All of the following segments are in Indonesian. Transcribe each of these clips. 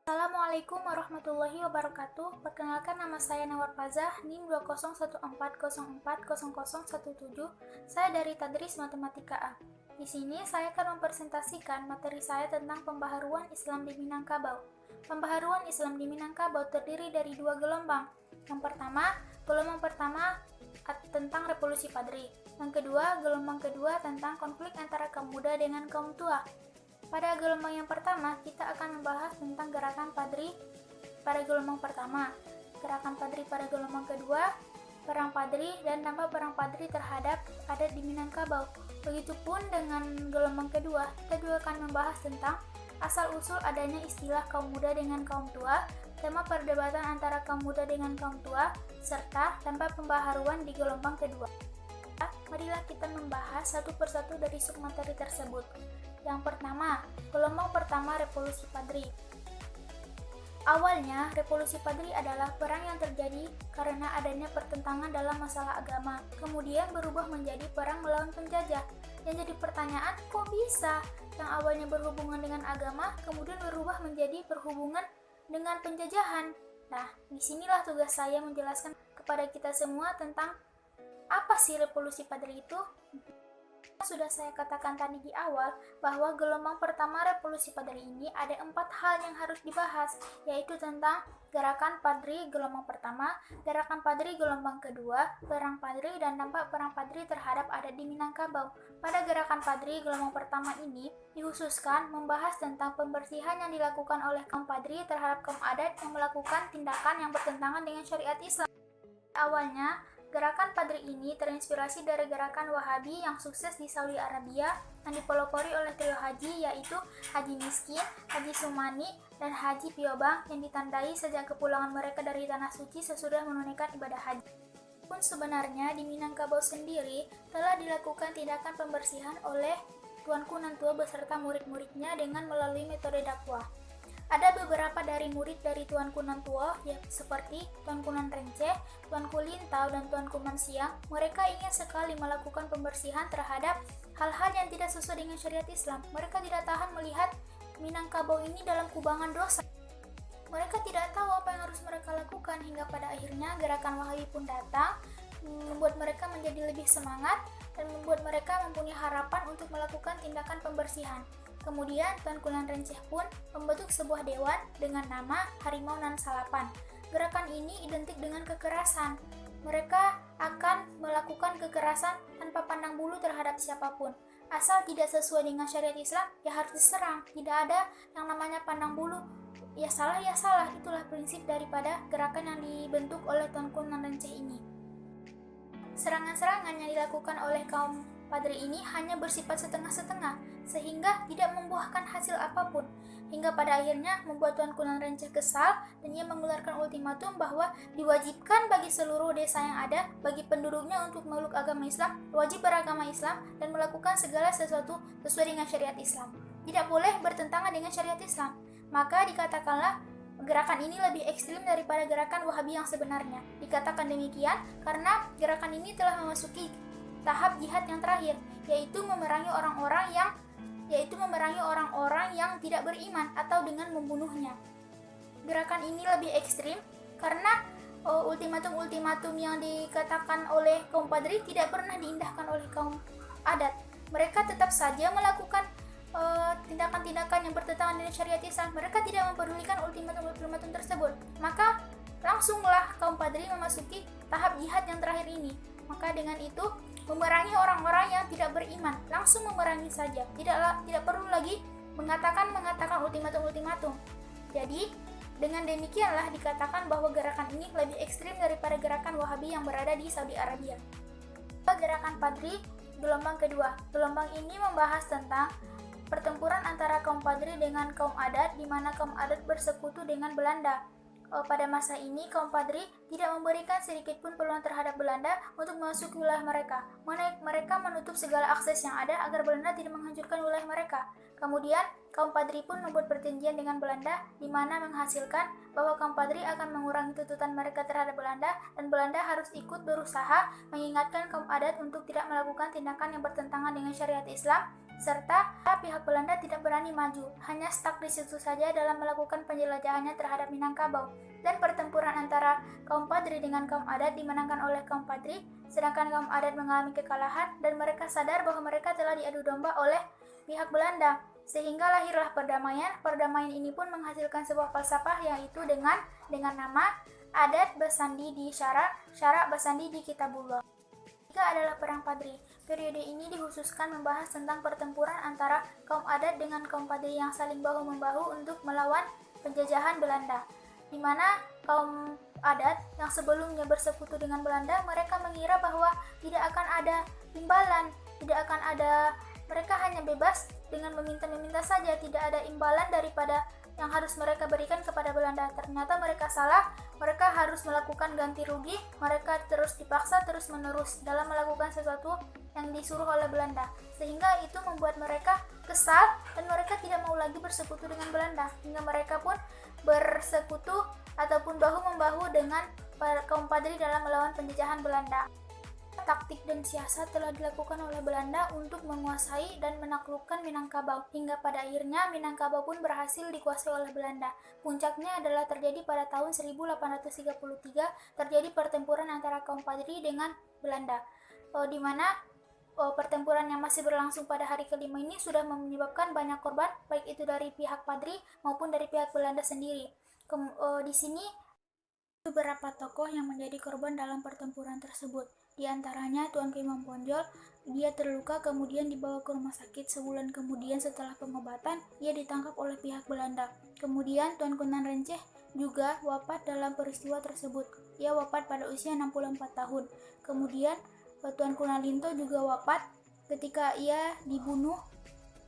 Assalamualaikum warahmatullahi wabarakatuh. Perkenalkan, nama saya Nawar Fazah, NIM 2014040017. Saya dari Tadris Matematika A. Di sini saya akan mempresentasikan materi saya tentang pembaharuan Islam di Minangkabau. Pembaharuan Islam di Minangkabau terdiri dari dua gelombang. Gelombang pertama tentang Revolusi Padri. Gelombang kedua tentang konflik antara kaum muda dengan kaum tua. Pada gelombang yang pertama, kita akan membahas tentang gerakan Padri pada gelombang pertama, gerakan Padri pada gelombang kedua, perang Padri, dan dampak perang Padri terhadap adat di Minangkabau. Begitupun dengan gelombang kedua, kita juga akan membahas tentang asal-usul adanya istilah kaum muda dengan kaum tua, tema perdebatan antara kaum muda dengan kaum tua, serta dampak pembaharuan di gelombang kedua. Marilah kita membahas satu persatu dari submateri tersebut. Yang pertama, gelombang pertama Revolusi Padri. Awalnya, Revolusi Padri adalah perang yang terjadi karena adanya pertentangan dalam masalah agama, kemudian berubah menjadi perang melawan penjajah. Yang jadi pertanyaan, kok bisa yang awalnya berhubungan dengan agama, kemudian berubah menjadi berhubungan dengan penjajahan? Nah, disinilah tugas saya menjelaskan kepada kita semua tentang apa sih Revolusi Padri itu. Sudah saya katakan tadi di awal bahwa gelombang pertama Revolusi Padri ini ada 4 hal yang harus dibahas, yaitu tentang gerakan Padri gelombang pertama, gerakan Padri gelombang kedua, perang Padri, dan dampak perang Padri terhadap adat di Minangkabau. Pada gerakan Padri gelombang pertama ini dikhususkan membahas tentang pembersihan yang dilakukan oleh kaum Padri terhadap kaum adat yang melakukan tindakan yang bertentangan dengan syariat Islam. Awalnya, gerakan Padri ini terinspirasi dari gerakan Wahabi yang sukses di Saudi Arabia yang dipelopori oleh trio haji, yaitu Haji Miskin, Haji Sumani, dan Haji Piobang, yang ditandai sejak kepulangan mereka dari Tanah Suci sesudah menunaikan ibadah haji. Pun sebenarnya di Minangkabau sendiri telah dilakukan tindakan pembersihan oleh Tuanku Nantua beserta murid-muridnya dengan melalui metode dakwah. Ada beberapa dari murid dari Tuanku Nantua, seperti Tuanku Nan Renceh, Tuanku Lintau, dan Tuanku Mansiang. Mereka ingin sekali melakukan pembersihan terhadap hal-hal yang tidak sesuai dengan syariat Islam. Mereka tidak tahan melihat Minangkabau ini dalam kubangan dosa. Mereka tidak tahu apa yang harus mereka lakukan, hingga pada akhirnya gerakan Wahabi pun datang, membuat mereka menjadi lebih semangat dan membuat mereka mempunyai harapan untuk melakukan tindakan pembersihan. Kemudian Tuanku Nan Renceh pun membentuk sebuah dewan dengan nama Harimau Nan Salapan. Gerakan ini identik dengan kekerasan. Mereka akan melakukan kekerasan tanpa pandang bulu terhadap siapapun. Asal tidak sesuai dengan syariat Islam, ya harus diserang. Tidak ada yang namanya pandang bulu. Ya salah, itulah prinsip daripada gerakan yang dibentuk oleh Tuanku Nan Renceh ini. Serangan-serangan yang dilakukan oleh kaum Padri ini hanya bersifat setengah-setengah, sehingga tidak membuahkan hasil apapun, hingga pada akhirnya membuat Tuanku Nan Renceh kesal dan ia mengeluarkan ultimatum bahwa diwajibkan bagi seluruh desa yang ada, bagi penduduknya untuk memeluk agama Islam, wajib beragama Islam dan melakukan segala sesuatu sesuai dengan syariat Islam. Tidak boleh bertentangan dengan syariat Islam. Maka dikatakanlah gerakan ini lebih ekstrim daripada gerakan Wahabi yang sebenarnya. Dikatakan demikian karena gerakan ini telah memasuki tahap jihad yang terakhir, yaitu memerangi orang-orang yang tidak beriman atau dengan membunuhnya. Gerakan ini lebih ekstrim karena ultimatum-ultimatum yang dikatakan oleh kaum Padri tidak pernah diindahkan oleh kaum adat. Mereka tetap saja melakukan tindakan-tindakan yang bertentangan dengan syariat Islam. Mereka tidak mempedulikan ultimatum-ultimatum tersebut. Maka langsunglah kaum Padri memasuki tahap jihad yang terakhir ini. Maka dengan itu memerangi orang-orang yang tidak beriman, langsung memerangi saja, tidak perlu lagi mengatakan ultimatum-ultimatum. Jadi dengan demikianlah dikatakan bahwa gerakan ini lebih ekstrim daripada gerakan Wahabi yang berada di Saudi Arabia. Gerakan Padri gelombang kedua. Gelombang ini membahas tentang pertempuran antara kaum Padri dengan kaum adat, di mana kaum adat bersekutu dengan Belanda. Pada masa ini, kaum Padri tidak memberikan sedikit pun peluang terhadap Belanda untuk memasuki wilayah mereka. Mereka menutup segala akses yang ada agar Belanda tidak menghancurkan wilayah mereka. Kemudian, kaum Padri pun membuat perjanjian dengan Belanda, di mana menghasilkan bahwa kaum Padri akan mengurangi tuntutan mereka terhadap Belanda, dan Belanda harus ikut berusaha mengingatkan kaum adat untuk tidak melakukan tindakan yang bertentangan dengan syariat Islam, serta pihak Belanda tidak berani maju, hanya stuck di situ saja dalam melakukan penjelajahannya terhadap Minangkabau. Dan pertempuran antara kaum Padri dengan kaum adat dimenangkan oleh kaum Padri, sedangkan kaum adat mengalami kekalahan dan mereka sadar bahwa mereka telah diadu domba oleh pihak Belanda. Sehingga lahirlah perdamaian. Perdamaian ini pun menghasilkan sebuah falsafah, yaitu dengan nama adat bersandi di syarak, syarak bersandi di kitabullah. Ketiga adalah Perang Padri. Periode ini dikhususkan membahas tentang pertempuran antara kaum adat dengan kaum Padri yang saling bahu-membahu untuk melawan penjajahan Belanda. Di mana kaum adat yang sebelumnya bersekutu dengan Belanda, mereka mengira bahwa tidak akan ada imbalan, mereka hanya bebas dengan meminta-meminta saja, tidak ada imbalan daripada yang harus mereka berikan kepada Belanda. Ternyata mereka salah, mereka harus melakukan ganti rugi, mereka terus dipaksa terus-menerus dalam melakukan sesuatu yang disuruh oleh Belanda. Sehingga itu membuat mereka kesal dan mereka tidak mau lagi bersekutu dengan Belanda. Hingga mereka pun bersekutu ataupun bahu-membahu dengan kaum Padri dalam melawan penjajahan Belanda. Taktik dan siasat telah dilakukan oleh Belanda untuk menguasai dan menaklukkan Minangkabau, hingga pada akhirnya Minangkabau pun berhasil dikuasai oleh Belanda. Puncaknya adalah terjadi pada tahun 1833, terjadi pertempuran antara kaum Padri dengan Belanda, di mana pertempuran yang masih berlangsung pada hari kelima ini sudah menyebabkan banyak korban, baik itu dari pihak Padri maupun dari pihak Belanda sendiri. Di sini beberapa tokoh yang menjadi korban dalam pertempuran tersebut. Di antaranya Tuanku Imam Ponjol, dia terluka kemudian dibawa ke rumah sakit. Sebulan kemudian setelah pengobatan, ia ditangkap oleh pihak Belanda. Kemudian Tuanku Nan Renceh juga wafat dalam peristiwa tersebut. Ia wafat pada usia 64 tahun. Kemudian Tuanku Nalinto juga wafat ketika ia dibunuh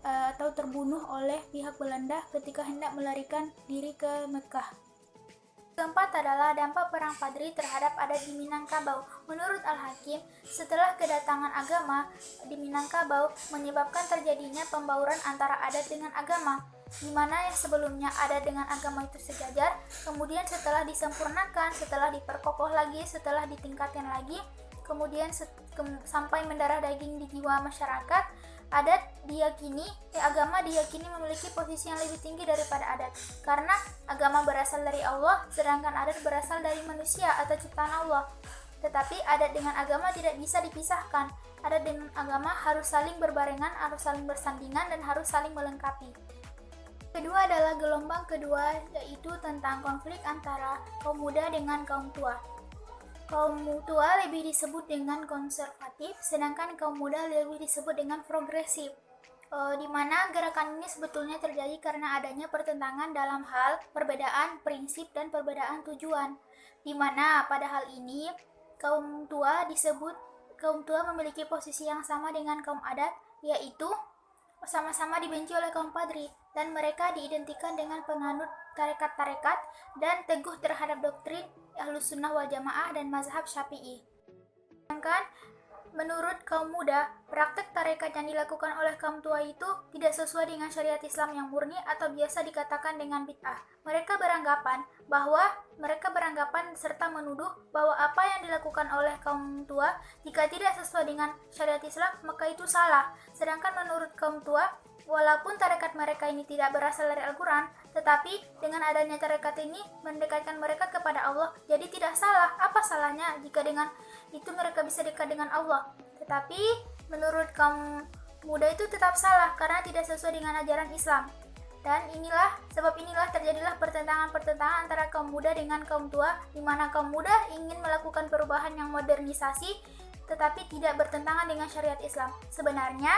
atau terbunuh oleh pihak Belanda ketika hendak melarikan diri ke Mekah. Keempat adalah dampak Perang Padri terhadap adat di Minangkabau. Menurut Al-Hakim, setelah kedatangan agama di Minangkabau menyebabkan terjadinya pembauran antara adat dengan agama, di mana yang sebelumnya adat dengan agama itu sejajar, kemudian setelah disempurnakan, setelah diperkokoh lagi, setelah ditingkatkan lagi, kemudian sampai mendarah daging di jiwa masyarakat, agama diyakini memiliki posisi yang lebih tinggi daripada adat, karena agama berasal dari Allah, sedangkan adat berasal dari manusia atau ciptaan Allah. Tetapi adat dengan agama tidak bisa dipisahkan. Adat dengan agama harus saling berbarengan, harus saling bersandingan, dan harus saling melengkapi. Kedua adalah gelombang kedua, yaitu tentang konflik antara kaum muda dengan kaum tua. Kaum tua lebih disebut dengan konservatif, sedangkan kaum muda lebih disebut dengan progresif. Di mana gerakan ini sebetulnya terjadi karena adanya pertentangan dalam hal perbedaan prinsip dan perbedaan tujuan. Di mana pada hal ini kaum tua memiliki posisi yang sama dengan kaum adat, yaitu sama-sama dibenci oleh kaum Padri, dan mereka diidentikan dengan penganut tarekat-tarekat dan teguh terhadap doktrin Ahlus Sunnah wal Jamaah dan mazhab Syafi'i. Sedangkan menurut kaum muda, praktek tarekat yang dilakukan oleh kaum tua itu tidak sesuai dengan syariat Islam yang murni atau biasa dikatakan dengan bid'ah. Mereka beranggapan serta menuduh bahwa apa yang dilakukan oleh kaum tua jika tidak sesuai dengan syariat Islam maka itu salah. Sedangkan menurut kaum tua, walaupun tarekat mereka ini tidak berasal dari Al-Quran, tetapi dengan adanya tarekat ini mendekatkan mereka kepada Allah, jadi tidak salah. Apa salahnya jika dengan itu mereka bisa dekat dengan Allah? Tetapi menurut kaum muda itu tetap salah karena tidak sesuai dengan ajaran Islam. Dan sebab inilah terjadilah pertentangan antara kaum muda dengan kaum tua, di mana kaum muda ingin melakukan perubahan yang modernisasi tetapi tidak bertentangan dengan syariat Islam. Sebenarnya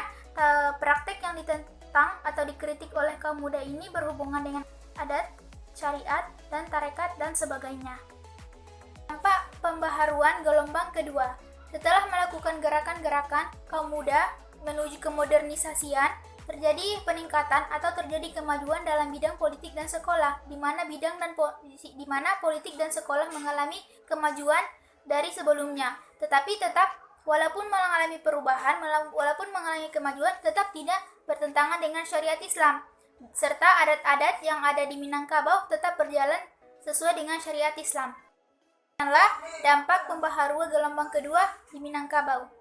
praktek yang ditentang atau dikritik oleh kaum muda ini berhubungan dengan adat, syariat, dan tarekat dan sebagainya. Dampak pembaharuan gelombang kedua. Setelah melakukan gerakan-gerakan kaum muda menuju kemodernisasian, terjadi peningkatan atau terjadi kemajuan dalam bidang politik dan sekolah, di mana politik dan sekolah mengalami kemajuan dari sebelumnya. Tetapi tetap walaupun mengalami perubahan, walaupun mengalami kemajuan, tetap tidak bertentangan dengan syariat Islam, serta adat-adat yang ada di Minangkabau tetap berjalan sesuai dengan syariat Islam. Inilah dampak pembaharuan gelombang kedua di Minangkabau.